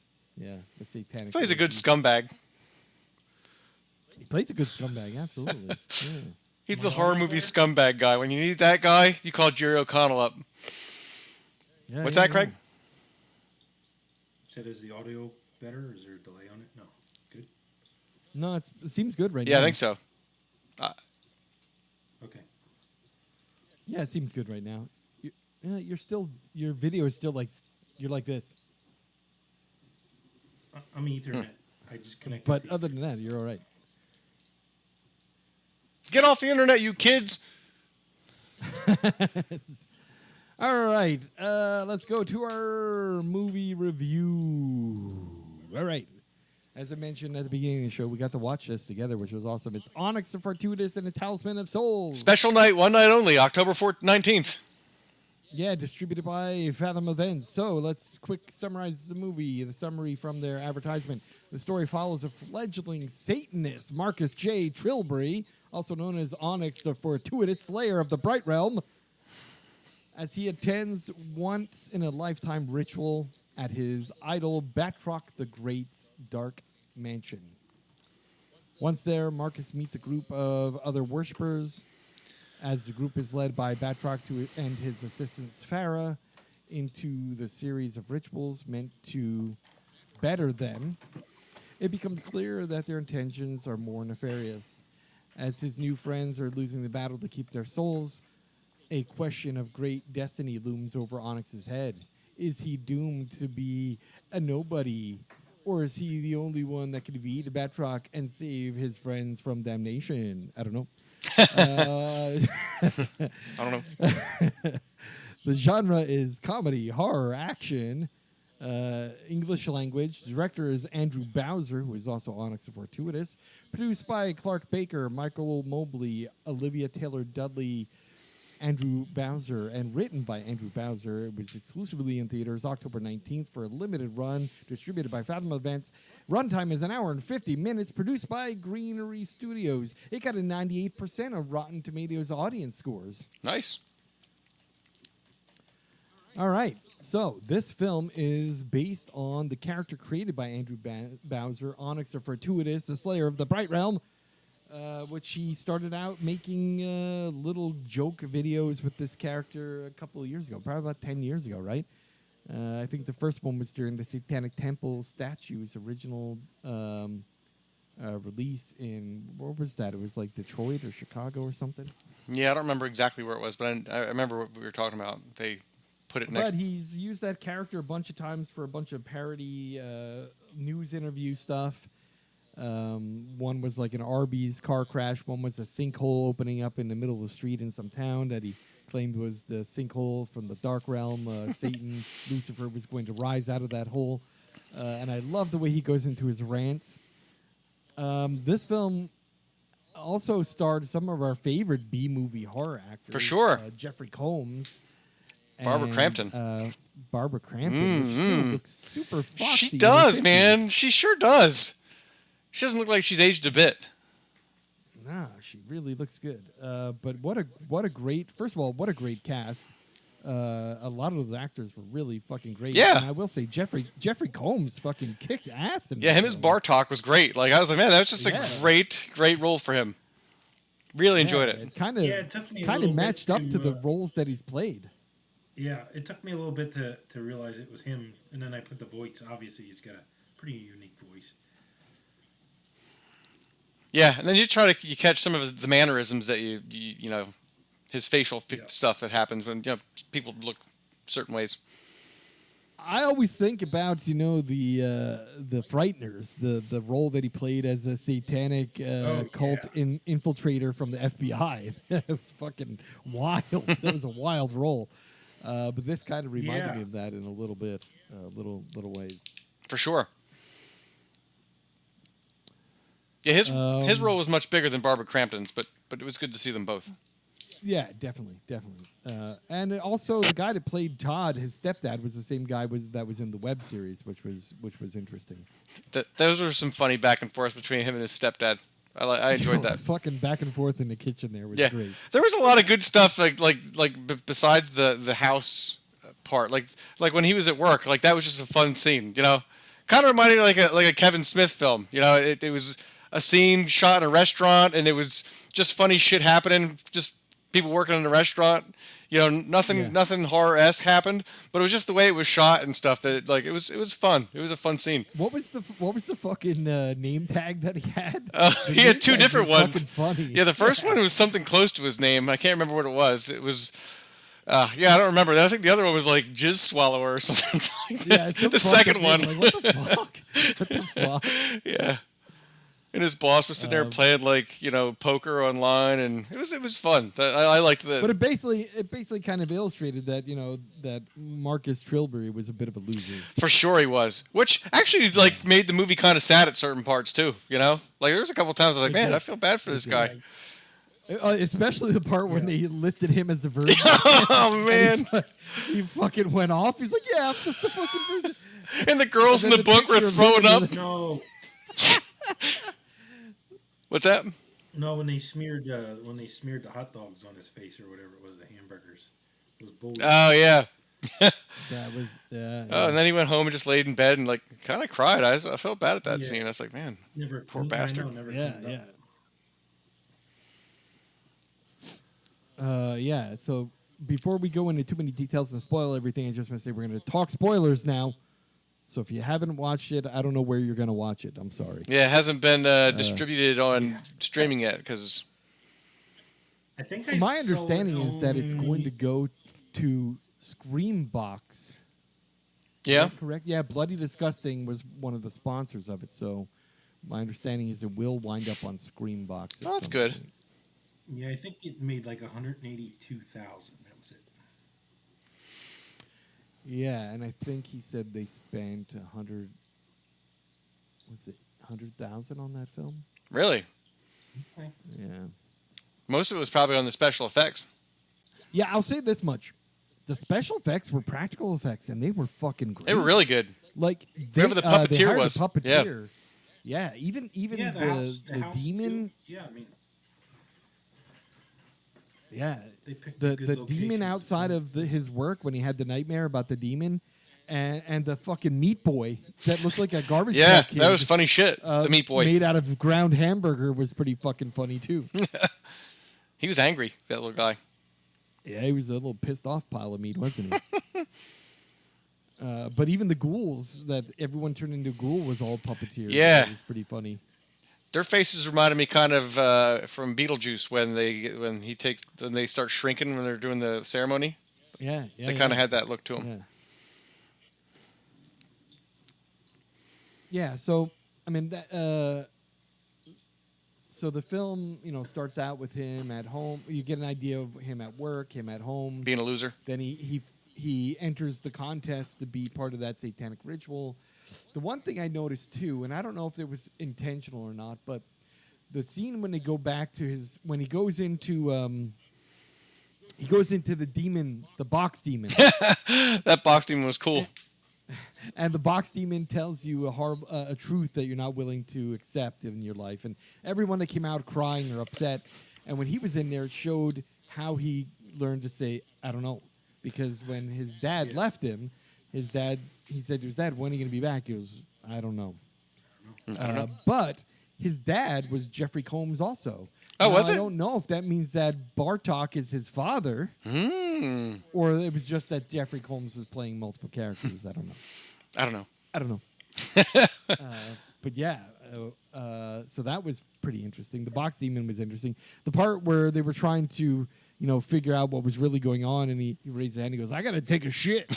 The Satanic. Plays a Panic. good scumbag. He plays a good scumbag. Absolutely. Yeah. He's the horror movie scumbag guy. When you need that guy, you call Jerry O'Connell up. Yeah, What's yeah, that, Craig? Said, is the audio better? Is there a delay on it? No. Good. No, it seems good right now. Yeah, I think so. Okay. Yeah, it seems good right now. Your video is still like, you're like this. I'm Ethernet. I just connected. But to other than that, you're all right. Get off the internet, you kids. All right, let's go to our movie review. All right. As I mentioned at the beginning of the show, we got to watch this together, which was awesome. It's Onyx the Fortuitous and the Talisman of Souls. Special night, one night only, October 19th. Yeah, distributed by Fathom Events. So let's quick summarize the movie. The summary from their advertisement. The story follows a fledgling Satanist, Marcus J. Trilbury, also known as Onyx the Fortuitous, Slayer of the Bright Realm, as he attends once-in-a-lifetime ritual at his idol Batroc the Great's dark mansion. Once there, Marcus meets a group of other worshippers, as the group is led by Batroc and his assistants Farah into the series of rituals meant to better them. It becomes clear that their intentions are more nefarious. As his new friends are losing the battle to keep their souls, a question of great destiny looms over Onyx's head. Is he doomed to be a nobody, or is he the only one that can defeat Batroc and save his friends from damnation? I don't know. I don't know. The genre is comedy, horror, action, English language. The director is Andrew Bowser, who is also Onyx the Fortuitous. Produced by Clark Baker, Michael Mobley, Olivia Taylor-Dudley, Andrew Bowser, and written by Andrew Bowser. It was exclusively in theaters October 19th for a limited run, distributed by Fathom Events. Runtime is 1 hour and 50 minutes, produced by Greenery Studios. It got a 98% of Rotten Tomatoes audience scores. Nice. All right, so this film is based on the character created by Andrew Bowser, Onyx the Fortuitous, the Slayer of the Bright Realm, which he started out making little joke videos with this character a couple of years ago, probably about 10 years ago, right? I think the first one was during the Satanic Temple statue's original release in, where was that? It was like Detroit or Chicago or something. Yeah, I don't remember exactly where it was, but I remember what we were talking about. They put it next. But he's used that character a bunch of times for a bunch of parody news interview stuff. One was like an Arby's car crash. One was a sinkhole opening up in the middle of the street in some town that he claimed was the sinkhole from the dark realm. Satan, Lucifer was going to rise out of that hole. And I love the way he goes into his rants. This film also starred some of our favorite B-movie horror actors. For sure. Jeffrey Combs. Barbara and, Crampton. Barbara Crampton. Which still looks super foxy. She does, man. She sure does. She doesn't look like she's aged a bit. Nah, she really looks good. But what a great, first of all, what a great cast. A lot of those actors were really fucking great. Yeah. And I will say Jeffrey Combs fucking kicked ass in Yeah, this him as film. Bartok was great. Like I was like, man, that was just Yeah. a great role for him. Really enjoyed it. It kind Yeah, it took me a of little bit matched up to the to, roles that he's played. Yeah, it took me a little bit to realize it was him, and then I put the voice. Obviously, he's got a pretty unique voice. Yeah, and then you catch some of the mannerisms that you know, his facial stuff that happens when people look certain ways. I always think about the Frighteners, the role that he played as a satanic cult infiltrator from the FBI. It was fucking wild. That was a wild role. But this kind of reminded me of that in a little bit, little ways. For sure. Yeah, his role was much bigger than Barbara Crampton's, but it was good to see them both. Yeah, definitely. And also the guy that played Todd, his stepdad, was the same guy that was in the web series, which was interesting. Those were some funny back and forth between him and his stepdad. I enjoyed that. Fucking back and forth in the kitchen there was great. There was a lot of good stuff besides the house part. Like when he was at work, like that was just a fun scene. Kind of reminded me like a Kevin Smith film. It was a scene shot in a restaurant, and it was just funny shit happening. Just people working in the restaurant. Nothing horror-esque happened, but it was just the way it was shot and stuff that it was fun. It was a fun scene. What was the fucking name tag that he had? He had two different ones. Funny. Yeah, the first one was something close to his name. I can't remember what it was. It was. I don't remember. I think the other one was like Jizz Swallower or something like that. Yeah, the second one. Like, what the fuck? What the fuck? Yeah. And his boss was sitting there playing poker online, and it was fun. I liked that. But it basically kind of illustrated that that Marcus Trilbury was a bit of a loser. For sure he was, which actually made the movie kind of sad at certain parts too. There was a couple times I was like, man, I feel bad for this guy. Especially the part when they listed him as the virgin. Oh man, he fucking went off. He's like, yeah, I'm just a fucking virgin. And the girls in the book were throwing up. No. What's that? No, when they smeared the hot dogs on his face or whatever it was, the hamburgers, those bullies. Oh yeah. That was. Oh, and then he went home and just laid in bed and kind of cried. I felt bad at that scene. I was like, man, poor bastard. Yeah. So before we go into too many details and spoil everything, I just want to say we're going to talk spoilers now. So if you haven't watched it, I don't know where you're going to watch it. I'm sorry. Yeah, it hasn't been distributed on streaming yet because. I think my understanding is that it's going to go to Screambox. Yeah. Correct. Yeah, Bloody Disgusting was one of the sponsors of it. So my understanding is it will wind up on Screambox. Oh, that's good. Point. Yeah, I think it made like 182,000. That was it. Yeah, and I think he said they spent 100,000 on that film. Really? Okay. Yeah. Most of it was probably on the special effects. Yeah, I'll say this much: the special effects were practical effects, and they were fucking great. They were really good. Like whoever the puppeteer was. The puppeteer. Yeah, even the demon. Too. Yeah, I mean. Yeah, they picked the demon location. outside of his work when he had the nightmare about the demon, and the fucking meat boy that looked like a garbage. Yeah, kid, that was funny shit. The meat boy made out of ground hamburger was pretty fucking funny too. He was angry, that little guy. Yeah, he was a little pissed off pile of meat, wasn't he? But even the ghouls that everyone turned into a ghoul was all puppeteers. Yeah, it was pretty funny. Their faces reminded me kind of from Beetlejuice when they start shrinking when they're doing the ceremony. Yeah, they kind of had that look to them. Yeah. So I mean, so the film starts out with him at home. You get an idea of him at work, him at home, being a loser. Then he enters the contest to be part of that satanic ritual. The one thing I noticed too, and I don't know if it was intentional or not, but the scene when they go back to when he goes into the demon, the box demon. That box demon was cool. And the box demon tells you a truth that you're not willing to accept in your life, and everyone that came out crying or upset. And when he was in there, it showed how he learned to say, "I don't know," because when his dad left him. He said to his dad, "When are you going to be back?" He goes, "I don't know." But his dad was Jeffrey Combs also. Oh, was it? I don't know if that means that Bartok is his father. Or it was just that Jeffrey Combs was playing multiple characters. I don't know. I don't know. I don't know. But yeah, so that was pretty interesting. The box demon was interesting. The part where they were trying to, figure out what was really going on, and he raised his hand and he goes, "I gotta take a shit."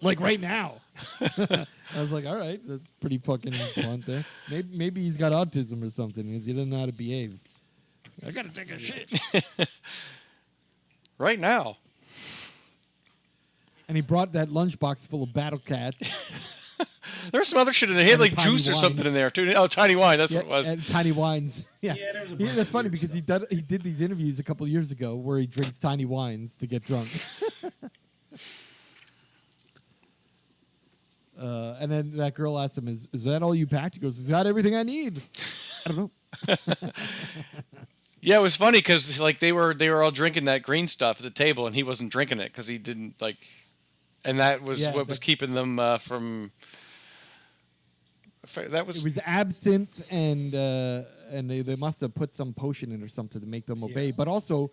Like right now. I was like, all right, that's pretty fucking blunt there. Maybe he's got autism or something. He doesn't know how to behave. I gotta take a shit. Right now. And he brought that lunchbox full of battle cats. There's some other shit in there. He had And like tiny juice or wine. something in there too. Oh, tiny wine. That's what it was. And tiny wines. Yeah, Yeah, there was a Yeah, bunch that's of funny weird because he did these interviews a couple of years ago where he drinks tiny wines to get drunk. And then that girl asked him, "Is that all you packed?" He goes, "Is that everything I need?" I don't know. Yeah, it was funny because like they were all drinking that green stuff at the table, and he wasn't drinking it because he didn't like, and that was Yeah, what was keeping them from. That was It was absinthe, and they must have put some potion in or something to make them obey. Yeah. But also,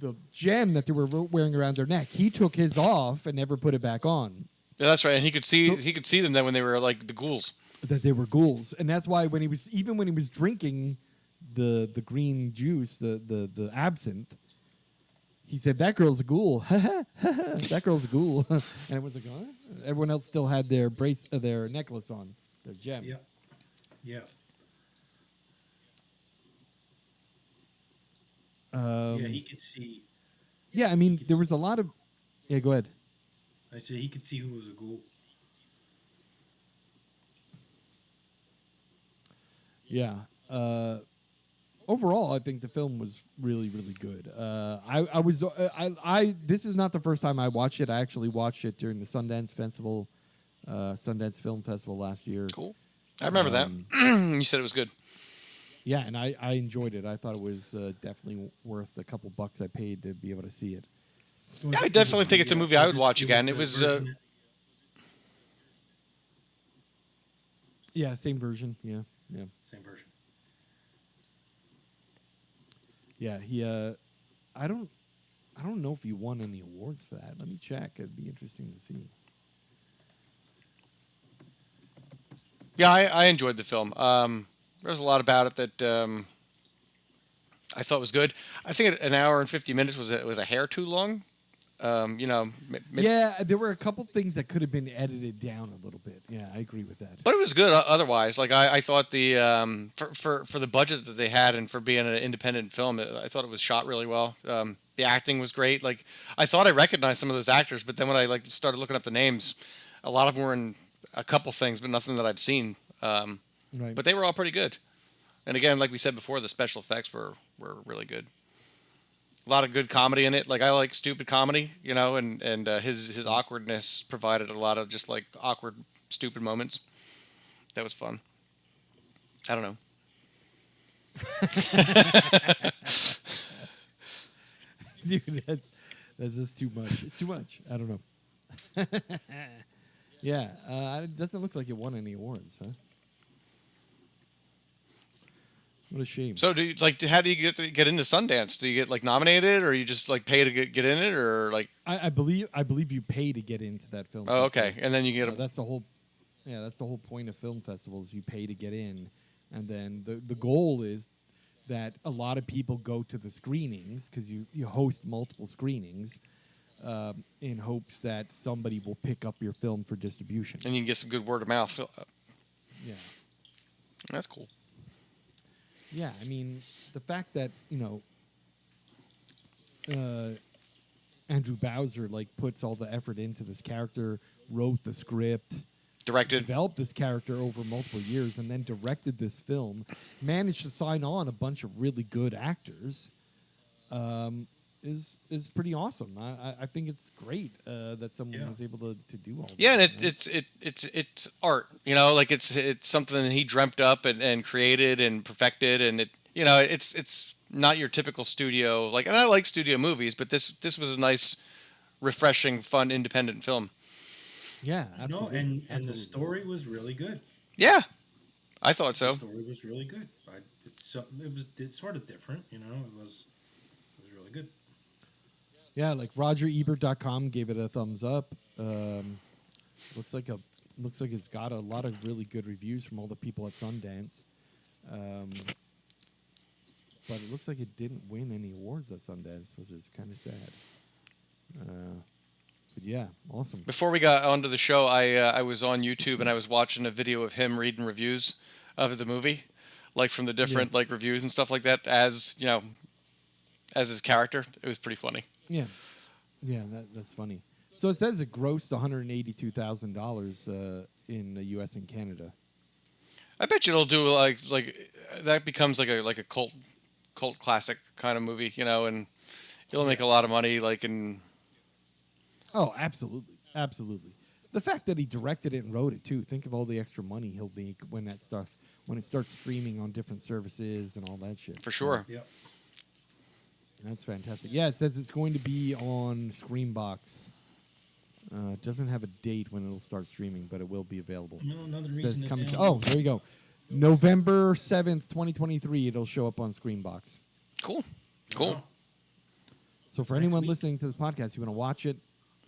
the gem that they were wearing around their neck, he took his off and never put it back on. yeah, that's right, and he could see them then when they were like the ghouls. That they were ghouls, and that's why when he was drinking the green juice, the absinthe, he said, "That girl's a ghoul." That girl's a ghoul. And everyone's like, "Huh?" Everyone else still had their their necklace on, their gem. Yeah. Yeah. Yeah, he could see. Yeah, I mean, could there see- was a lot of. Yeah, go ahead. I said he could see who was a ghoul. Yeah. Overall, I think the film was really, really good. I was I this is not the first time I watched it. I actually watched it during the Sundance Festival, Sundance Film Festival last year. Cool. I remember that. You said it was good. Yeah, and I enjoyed it. I thought it was definitely worth a couple bucks I paid to be able to see it. Yeah, I definitely think it's a movie I would watch again. It the was. version- Yeah, same version. Yeah, yeah, Same version. yeah. He I don't know if he won any awards for that. Let me check. It'd be interesting to see. Yeah, I enjoyed the film. There was a lot about it that I thought was good. I think an hour and 50 minutes was a hair too long. Yeah, there were a couple things that could have been edited down a little bit. Yeah, I agree with that. But it was good otherwise. Like I thought the for the budget that they had and for being an independent film, I thought it was shot really well. The acting was great. Like I thought I recognized some of those actors, but then when I started looking up the names, a lot of them were in a couple things, but nothing that I'd seen. Right. But they were all pretty good. And again, like we said before, the special effects were really good. A lot of good comedy in it. Like I like stupid comedy, and his awkwardness provided a lot of just like awkward, stupid moments. That was fun. I don't know. Dude, that's just too much. It's too much. I don't know. Yeah, it doesn't look like it won any awards, huh? What a shame. So how do you get into Sundance? Do you get nominated, or you just pay to get in it, or like? I believe you pay to get into that film. Oh, festival. okay, and then you get That's the whole. Yeah, that's the whole point of film festivals. You pay to get in, and then the goal is that a lot of people go to the screenings because you host multiple screenings in hopes that somebody will pick up your film for distribution. and you can get some good word of mouth. Yeah. That's cool. Yeah, I mean, the fact that, Andrew Bowser, puts all the effort into this character, wrote the script, Directed. developed this character over multiple years, and then directed this film, managed to sign on a bunch of really good actors, is pretty awesome. I think it's great that someone Yeah. was able to do all that. Yeah, and you know? it's art. It's something that he dreamt up and created and perfected, and it's not your typical studio. And I like studio movies, but this was a nice, refreshing, fun, independent film. Yeah, No, absolutely. and the Absolutely. story was really good. Yeah, I thought so. The story was really good. It's sort of different, It was really good. Yeah, like RogerEbert.com gave it a thumbs up. Looks like it's got a lot of really good reviews from all the people at Sundance. But it looks like it didn't win any awards at Sundance, which is kind of sad. But yeah, awesome. Before we got onto the show, I was on YouTube and I was watching a video of him reading reviews of the movie, like from the different like reviews and stuff like that. As you know, as his character, it was pretty funny. Yeah, that's funny. So it says it grossed $182,000 in the U.S. and Canada. I bet you it'll do like that becomes like a cult classic kind of movie, you know, and it'll make a lot of money. Like in Oh, absolutely, absolutely. The fact that he directed it and wrote it too. Think of all the extra money he'll make when it starts streaming on different services and all that shit. for sure. Yep. That's fantastic. Yeah, it says it's going to be on Screambox. It doesn't have a date when it'll start streaming, but it will be available. No, another It says reason it's to coming. download. Oh, there you go. November 7th, 2023. It'll show up on Screambox. Cool. Wow. So for next anyone week. listening to this podcast, you want to watch it?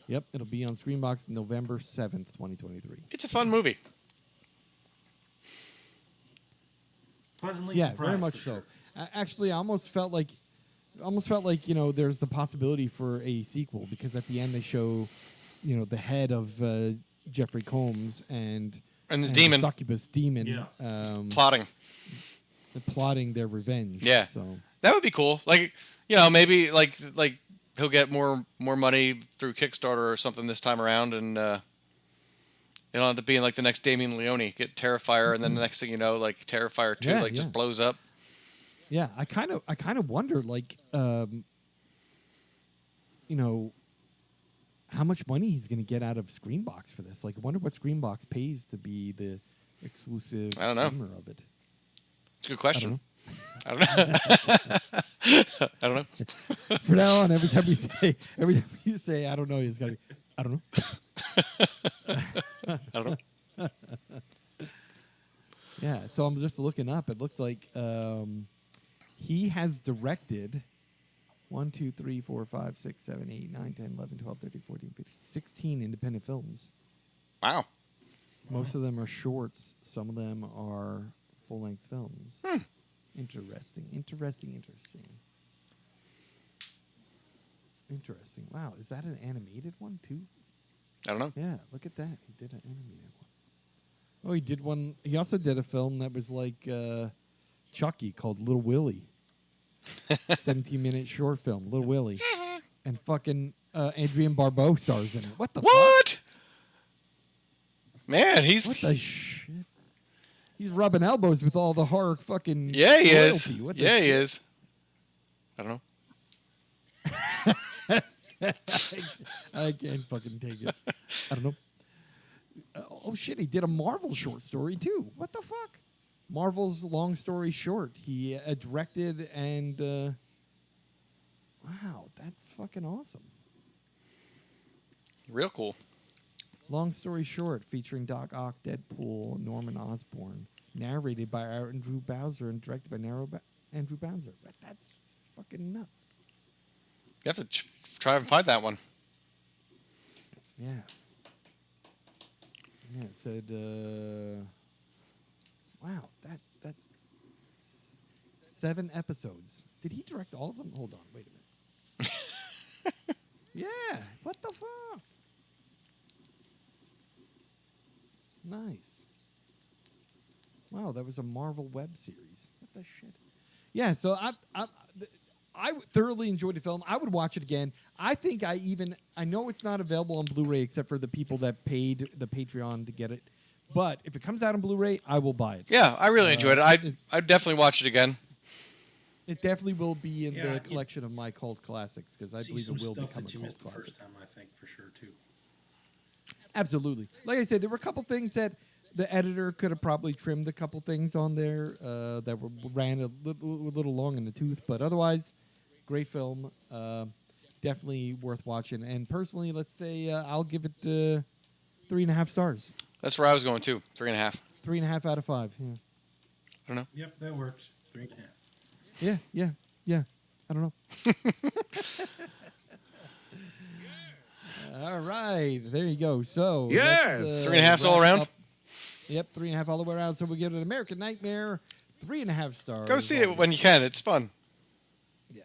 Yep, it'll be on Screambox November 7th, 2023. It's a fun movie. Pleasantly Yeah, surprised. very much for so. sure. Actually, I almost felt like there's the possibility for a sequel because at the end they show, the head of Jeffrey Combs and And the demon. succubus demon, Yeah. Plotting. plotting their revenge. Yeah. So That would be cool. Like, maybe like he'll get more money through Kickstarter or something this time around, and it'll end up being like the next Damien Leone, get Terrifier, and then the next thing you know, like Terrifier 2 Yeah, just yeah. blows up. yeah, I kind of wonder like, how much money he's going to get out of Screambox for this. Like, I wonder what Screambox pays to be the exclusive I don't know. streamer of it. It's a good question. I I don't know. I don't know. For now on, every time you say, I don't know, he's got to be, I don't know. I don't know. Yeah, so I'm just looking up. It looks like he has directed 1, 2, 3, 4, 5, 6, 7, 8, 9, 10, 11, 12, 13, 14, 15, 16 independent films. Wow. Most of them are shorts. Some of them are full-length films. Interesting. Wow, is that an animated one too? I don't know. Yeah, look at that. He did an animated one. Oh, he did one. He also did a film that was like Chucky called Little Willie. 17-minute short film, Little Willie. And fucking Adrienne Barbeau stars in it. What the fuck? What? Man, he's What the shit? He's rubbing elbows with all the horror fucking yeah, he is. royalty. What the Yeah, he shit? is. I don't know. I can't fucking take it. I don't know. Oh shit, he did a Marvel short story too. What the fuck? Marvel's long story short. He directed and wow, that's fucking awesome. Real cool. Long story short, featuring Doc Ock, Deadpool, Norman Osborn, narrated by Andrew Bowser and directed by Andrew Bowser. That's fucking nuts. You have to try and find that one. Yeah. Yeah, it said, wow, that's 7 episodes. Did he direct all of them? Hold on, wait a minute. Yeah, what the fuck? Nice. Wow, that was a Marvel web series. What the shit? Yeah, so I thoroughly enjoyed the film. I would watch it again. I think I know it's not available on Blu-ray except for the people that paid the Patreon to get it. But if it comes out on Blu-ray, I will buy it. Yeah, I really enjoyed it. it's- I'd definitely watch it again. It definitely will be in Yeah, the you- collection of my cult classics because I See believe some it will stuff become a that you cult missed the classic. first time, I think, for sure, too. Absolutely. Like I said, there were a couple things that the editor could have probably trimmed a couple things on there that ran a little long in the tooth. But otherwise, great film. Definitely worth watching. And personally, let's say I'll give it 3.5 stars. That's where I was going too. 3.5. 3.5 out of 5. Yeah. I don't know. Yep, that works. 3.5. Yeah. I don't know. All right, there you go. So Yes. let's, 3.5 all wrap around? up. Yep, 3.5 all the way around. So we give it an American Nightmare, 3.5 stars. Go see it when you can. It's fun. Yeah.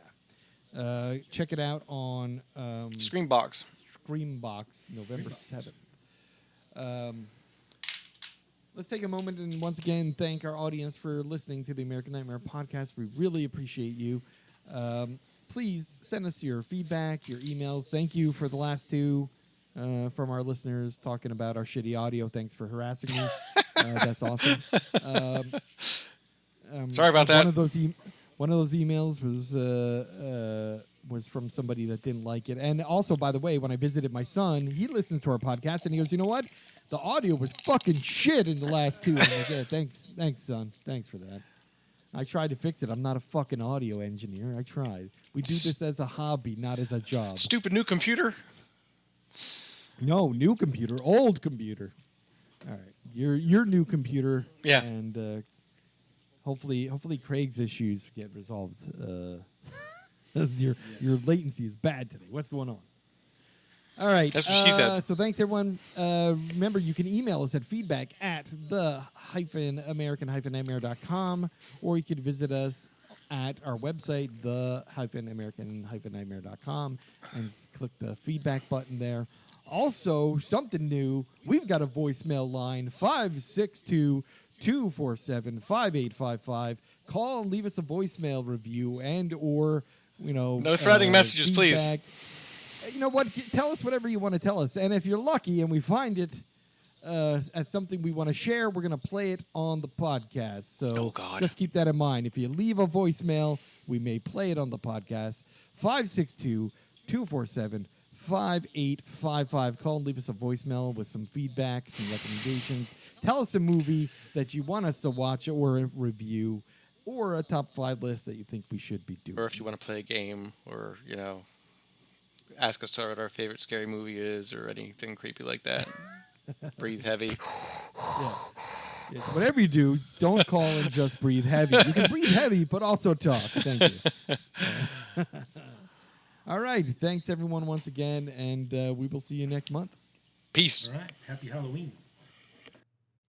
Check it out on Screenbox. Screambox, November 7th. Let's take a moment and once again thank our audience for listening to the American Nightmare podcast. We really appreciate you. Please send us your feedback, your emails. Thank you for the last two from our listeners talking about our shitty audio. Thanks for harassing me. That's awesome. Sorry about that. One of those emails was from somebody that didn't like it. And also, by the way, when I visited my son, he listens to our podcast, and he goes, you know what? The audio was fucking shit in the last two. I'm like, yeah, thanks, son. Thanks for that. I tried to fix it. I'm not a fucking audio engineer. I tried. We do this as a hobby, not as a job. Stupid new computer. No, new computer, old computer. All right, your new computer. Yeah. And hopefully Craig's issues get resolved. Your latency is bad today. What's going on? All right. That's what she said. So thanks, everyone. Remember, you can email us at feedback@the-american-nightmare.com, or you could visit us at our website, the-american-nightmare.com, and click the feedback button there. Also, something new, we've got a voicemail line, 562-247-5855. Call and leave us a voicemail review and or, No threatening messages, please. feedback. You know what? Tell us whatever you want to tell us. And if you're lucky and we find it as something we want to share, we're going to play it on the podcast. So just keep that in mind. If you leave a voicemail, we may play it on the podcast. 562-247-5855. Call and leave us a voicemail with some feedback, some recommendations. Tell us a movie that you want us to watch or a review or a top 5 list that you think we should be doing. Or if you want to play a game or, ask us what our favorite scary movie is or anything creepy like that. Breathe heavy. Yes, whatever you do, don't call and just breathe heavy. You can breathe heavy, but also talk. Thank you. All right. Thanks, everyone, once again, and we will see you next month. Peace. All right. Happy Halloween.